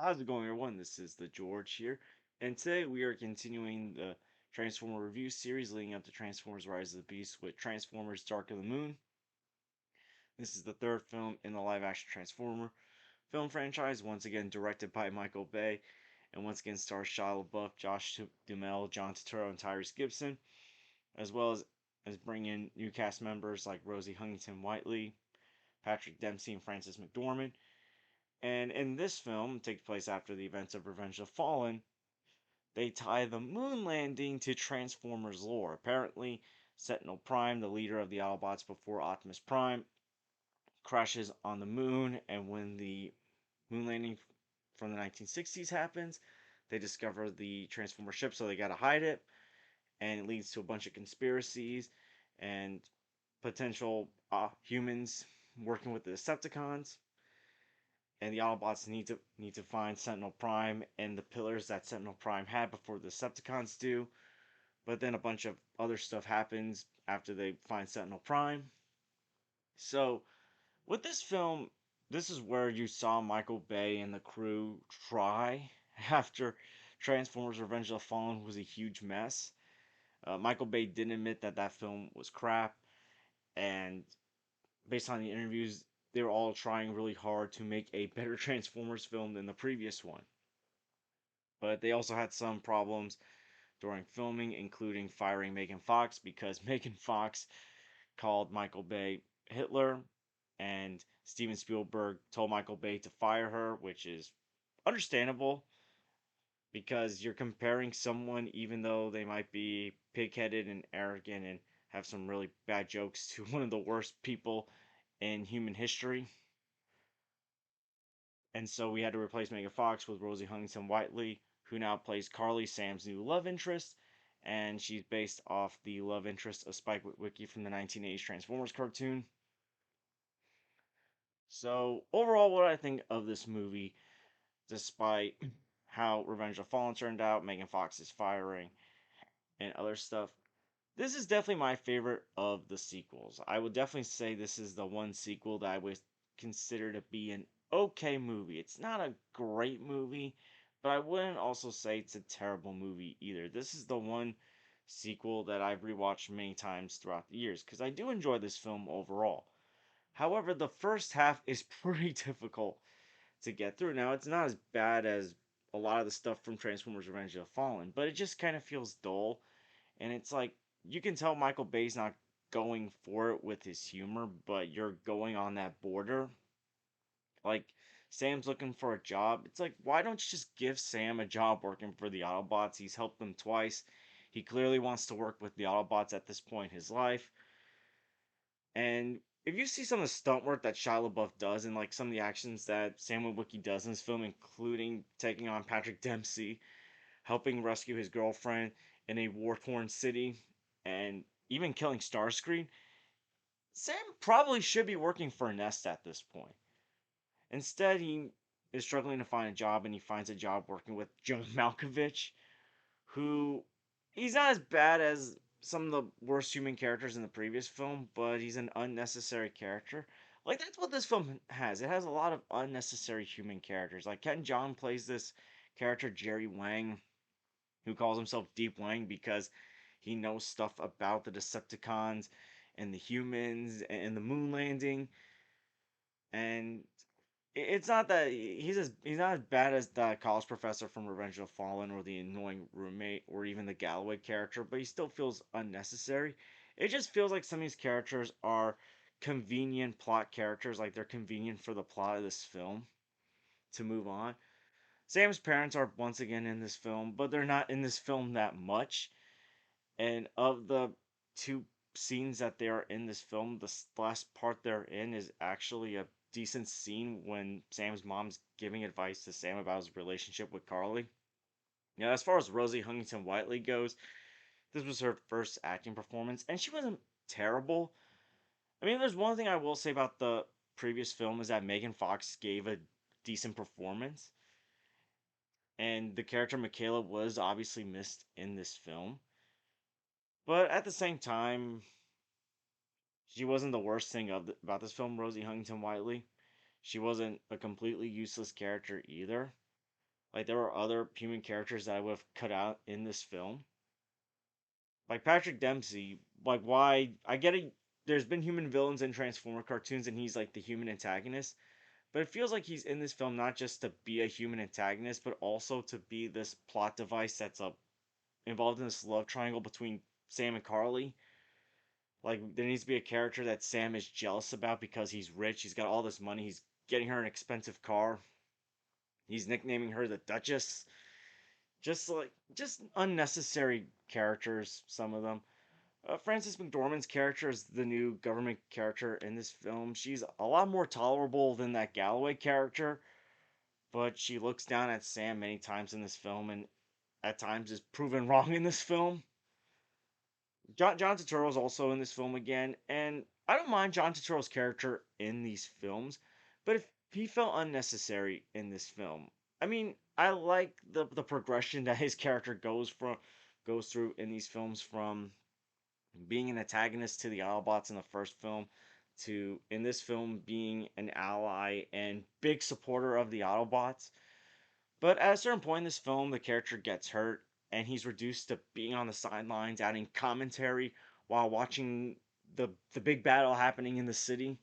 How's it going, everyone? This is the George here, and today we are continuing the Transformer review series leading up to Transformers Rise of the Beast with Transformers Dark of the Moon. This is the third film in the live action Transformer film franchise, once again directed by Michael Bay, and once again stars Shia LaBeouf, Josh Duhamel, John Turturro, and Tyrese Gibson, as well as bring in new cast members like Rosie Huntington Whiteley, Patrick Dempsey, and Frances McDormand. And in this film, it takes place after the events of Revenge of the Fallen. They tie the moon landing to Transformers lore. Apparently, Sentinel Prime, the leader of the Autobots before Optimus Prime, crashes on the moon, and when the moon landing from the 1960s happens, they discover the Transformer ship, so they gotta hide it, and it leads to a bunch of conspiracies and potential humans working with the Decepticons, and the Autobots need to find Sentinel Prime and the pillars that Sentinel Prime had before the Decepticons do. But then a bunch of other stuff happens after they find Sentinel Prime. So with this film, this is where you saw Michael Bay and the crew try after Transformers: Revenge of the Fallen was a huge mess. Michael Bay didn't admit that that film was crap, and based on the interviews, they were all trying really hard to make a better Transformers film than the previous one. But they also had some problems during filming, including firing Megan Fox because Megan Fox called Michael Bay Hitler, and Steven Spielberg told Michael Bay to fire her, which is understandable because you're comparing someone, even though they might be pig-headed and arrogant and have some really bad jokes, to one of the worst people in human history. And so we had to replace Megan Fox with Rosie Huntington Whiteley, who now plays Carly, Sam's new love interest, and she's based off the love interest of Spike Witwicky from the 1980s Transformers cartoon. So overall, what I think of this movie, despite how Revenge of the Fallen turned out, Megan Fox's firing, and other stuff, this is definitely my favorite of the sequels. I would definitely say this is the one sequel that I would consider to be an okay movie. It's not a great movie, but I wouldn't also say it's a terrible movie either. This is the one sequel that I've rewatched many times throughout the years because I do enjoy this film overall. However, the first half is pretty difficult to get through. Now, it's not as bad as a lot of the stuff from Transformers Revenge of the Fallen, but it just kind of feels dull. And it's like, you can tell Michael Bay's not going for it with his humor, but you're going on that border. Like, Sam's looking for a job. It's like, why don't you just give Sam a job working for the Autobots? He's helped them twice. He clearly wants to work with the Autobots at this point in his life. And if you see some of the stunt work that Shia LaBeouf does and like some of the actions that Sam Witwicky does in this film, including taking on Patrick Dempsey, helping rescue his girlfriend in a war-torn city, and even killing Starscream, Sam probably should be working for Nest at this point. Instead, he is struggling to find a job, and he finds a job working with John Malkovich, who he's not as bad as some of the worst human characters in the previous film, but he's an unnecessary character. Like that's what this film has. It has a lot of unnecessary human characters. Like Ken Jeong plays this character Jerry Wang, who calls himself Deep Wang because he knows stuff about the Decepticons and the humans and the moon landing. And it's not that he's not as bad as the college professor from Revenge of the Fallen or the annoying roommate or even the Galloway character, but he still feels unnecessary. It just feels like some of these characters are convenient plot characters, like they're convenient for the plot of this film to move on. Sam's parents are once again in this film, but they're not in this film that much. And of the two scenes that they are in this film, the last part they're in is actually a decent scene when Sam's mom's giving advice to Sam about his relationship with Carly. Now, as far as Rosie Huntington Whiteley goes, this was her first acting performance, and she wasn't terrible. I mean, there's one thing I will say about the previous film is that Megan Fox gave a decent performance, and the character Michaela was obviously missed in this film. But at the same time, she wasn't the worst thing about this film, Rosie Huntington Whiteley. She wasn't a completely useless character either. Like there were other human characters that I would have cut out in this film. Like Patrick Dempsey, like why I get it. There's been human villains in Transformer cartoons, and he's like the human antagonist. But it feels like he's in this film not just to be a human antagonist, but also to be this plot device that's involved in this love triangle between Sam and Carly. Like there needs to be a character that Sam is jealous about because he's rich. He's got all this money. He's getting her an expensive car. He's nicknaming her the Duchess. Just unnecessary characters. Some of them. Frances McDormand's character is the new government character in this film. She's a lot more tolerable than that Galloway character, but she looks down at Sam many times in this film, and at times is proven wrong in this film. John Turturro is also in this film again, and I don't mind John Turturro's character in these films, but if he felt unnecessary in this film. I mean, I like the progression that his character goes through in these films from being an antagonist to the Autobots in the first film to in this film being an ally and big supporter of the Autobots. But at a certain point in this film, the character gets hurt and he's reduced to being on the sidelines, adding commentary while watching the big battle happening in the city.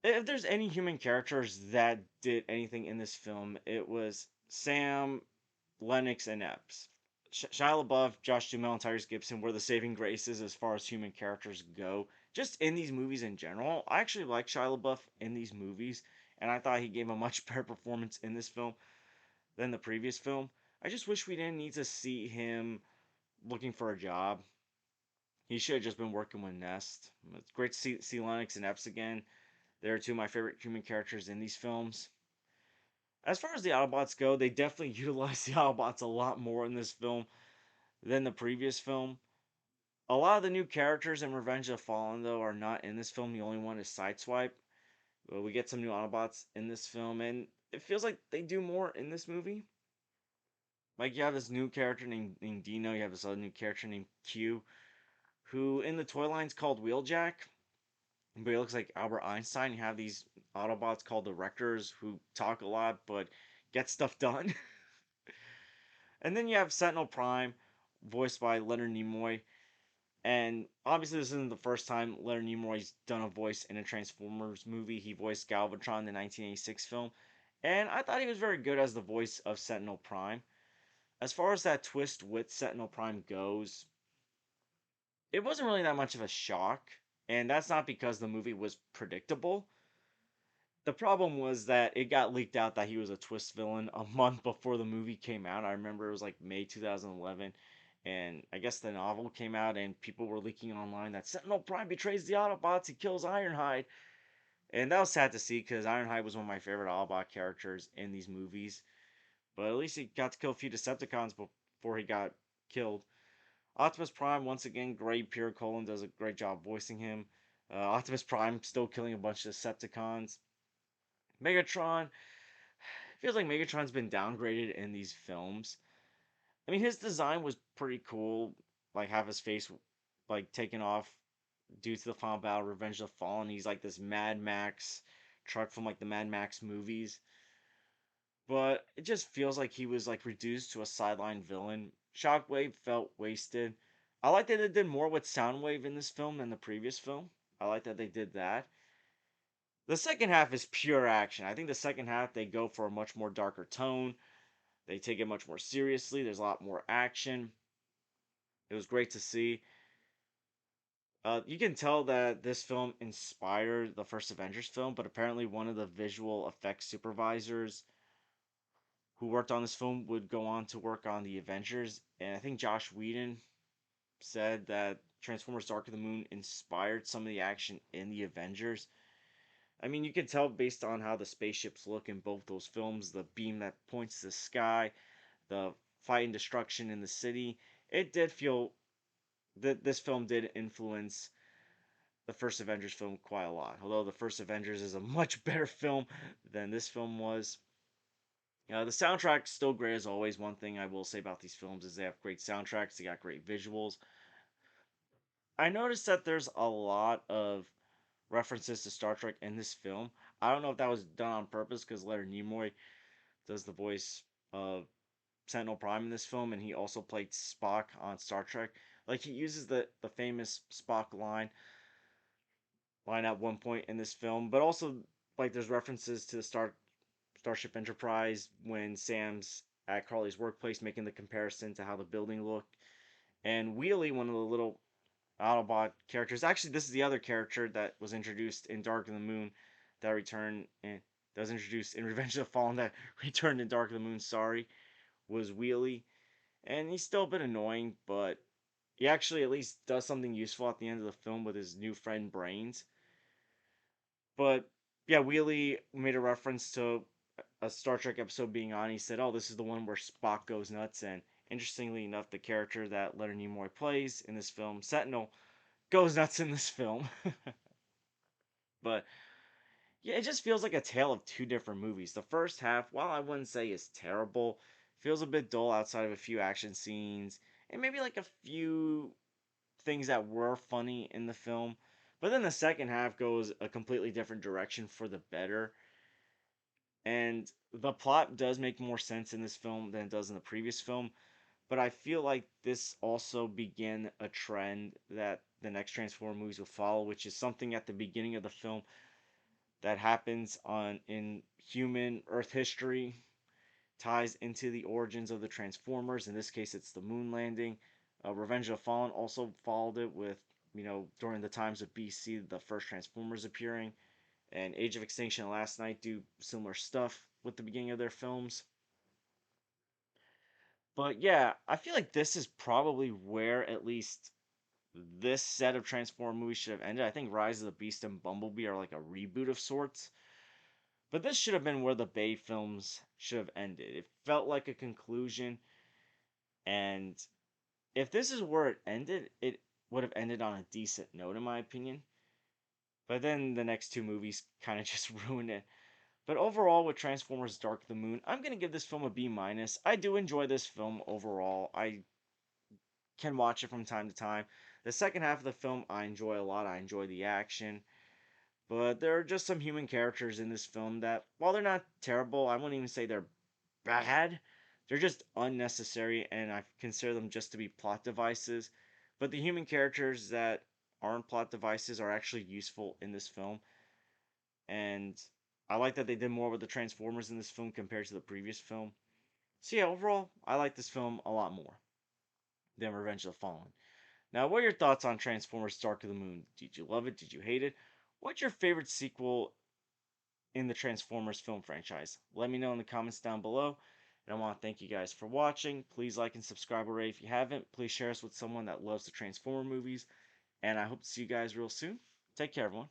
If there's any human characters that did anything in this film, it was Sam, Lennox, and Epps. Shia LaBeouf, Josh Duhamel, and Tyrese Gibson were the saving graces as far as human characters go. Just in these movies in general, I actually like Shia LaBeouf in these movies, and I thought he gave a much better performance in this film than the previous film. I just wish we didn't need to see him looking for a job. He should have just been working with Nest. It's great to see Lennox and Epps again. They're two of my favorite human characters in these films. As far as the Autobots go, they definitely utilize the Autobots a lot more in this film than the previous film. A lot of the new characters in Revenge of the Fallen, though, are not in this film. The only one is Sideswipe. But we get some new Autobots in this film, and it feels like they do more in this movie. Like, you have this new character named Dino, you have this other new character named Q, who in the toy line's called Wheeljack, but he looks like Albert Einstein. You have these Autobots called the Wreckers who talk a lot but get stuff done. And then you have Sentinel Prime, voiced by Leonard Nimoy. And obviously, this isn't the first time Leonard Nimoy's done a voice in a Transformers movie. He voiced Galvatron in the 1986 film. And I thought he was very good as the voice of Sentinel Prime. As far as that twist with Sentinel Prime goes, it wasn't really that much of a shock. And that's not because the movie was predictable. The problem was that it got leaked out that he was a twist villain a month before the movie came out. I remember it was like May 2011, and I guess the novel came out, and people were leaking online that Sentinel Prime betrays the Autobots, he kills Ironhide. And that was sad to see because Ironhide was one of my favorite Autobot characters in these movies. But at least he got to kill a few Decepticons before he got killed. Optimus Prime, once again, great. Pierre Colin does a great job voicing him. Optimus Prime still killing a bunch of Decepticons. Megatron, feels like Megatron's been downgraded in these films. I mean, his design was pretty cool, like have his face like taken off due to the final battle, Revenge of the Fallen. He's like this Mad Max truck from like the Mad Max movies, but it just feels like he was like reduced to a sideline villain. Shockwave felt wasted. I like that they did more with Soundwave in this film than the previous film. I like that they did that. The second half is pure action. I think the second half they go for a much more darker tone. They take it much more seriously. There's a lot more action. It was great to see. You can tell that this film inspired the first Avengers film, but apparently one of the visual effects supervisors who worked on this film would go on to work on the Avengers. And I think Josh Whedon said that Transformers Dark of the Moon inspired some of the action in the Avengers. I mean, you can tell based on how the spaceships look in both those films, the beam that points to the sky, the fight and destruction in the city. It did feel that this film did influence the first Avengers film quite a lot. Although the first Avengers is a much better film than this film was. The soundtrack's still great as always. One thing I will say about these films is they have great soundtracks, they got great visuals. I noticed that there's a lot of references to Star Trek in this film. I don't know if that was done on purpose because Leonard Nimoy does the voice of Sentinel Prime in this film, and he also played Spock on Star Trek. Like he uses the famous Spock line at one point in this film, but also like there's references to the Starship Enterprise when Sam's at Carly's workplace making the comparison to how the building looked. And Wheelie, one of the little Autobot characters. Actually, this is the other character that was introduced in Dark of the Moon that returned and that was introduced in Revenge of the Fallen that returned in Dark of the Moon. Sorry, was Wheelie, and he's still a bit annoying, but he actually at least does something useful at the end of the film with his new friend Brains. But yeah, Wheelie made a reference to a Star Trek episode being on. He said, "Oh, this is the one where Spock goes nuts." And interestingly enough, the character that Leonard Nimoy plays in this film, Sentinel, goes nuts in this film. But yeah, it just feels like a tale of two different movies. The first half, while I wouldn't say is terrible, feels a bit dull outside of a few action scenes and maybe like a few things that were funny in the film. But then the second half goes a completely different direction for the better. And the plot does make more sense in this film than it does in the previous film. But I feel like this also began a trend that the next Transformer movies will follow, which is something at the beginning of the film that happens on in human Earth history ties into the origins of the Transformers. In this case, it's the moon landing. Revenge of the Fallen also followed it with, during the times of BC, the first Transformers appearing, and Age of Extinction and Last Night do similar stuff with the beginning of their films. But yeah, I feel like this is probably where at least this set of Transformer movies should have ended. I think Rise of the Beast and Bumblebee are like a reboot of sorts. But this should have been where the Bay films should have ended. It felt like a conclusion, and if this is where it ended, it would have ended on a decent note, in my opinion. But then the next two movies kind of just ruined it. But overall, with Transformers Dark of the Moon, I'm going to give this film a B minus. I do enjoy this film overall. I can watch it from time to time. The second half of the film, I enjoy a lot. I enjoy the action. But there are just some human characters in this film that, while they're not terrible, I wouldn't even say they're bad. They're just unnecessary, and I consider them just to be plot devices. But the human characters that aren't plot devices are actually useful in this film. And I like that they did more with the Transformers in this film compared to the previous film. So yeah, overall, I like this film a lot more than Revenge of the Fallen. Now, what are your thoughts on Transformers Dark of the Moon? Did you love it? Did you hate it? What's your favorite sequel in the Transformers film franchise? Let me know in the comments down below. And I want to thank you guys for watching. Please like and subscribe already if you haven't. Please share us with someone that loves the Transformer movies. And I hope to see you guys real soon. Take care, everyone.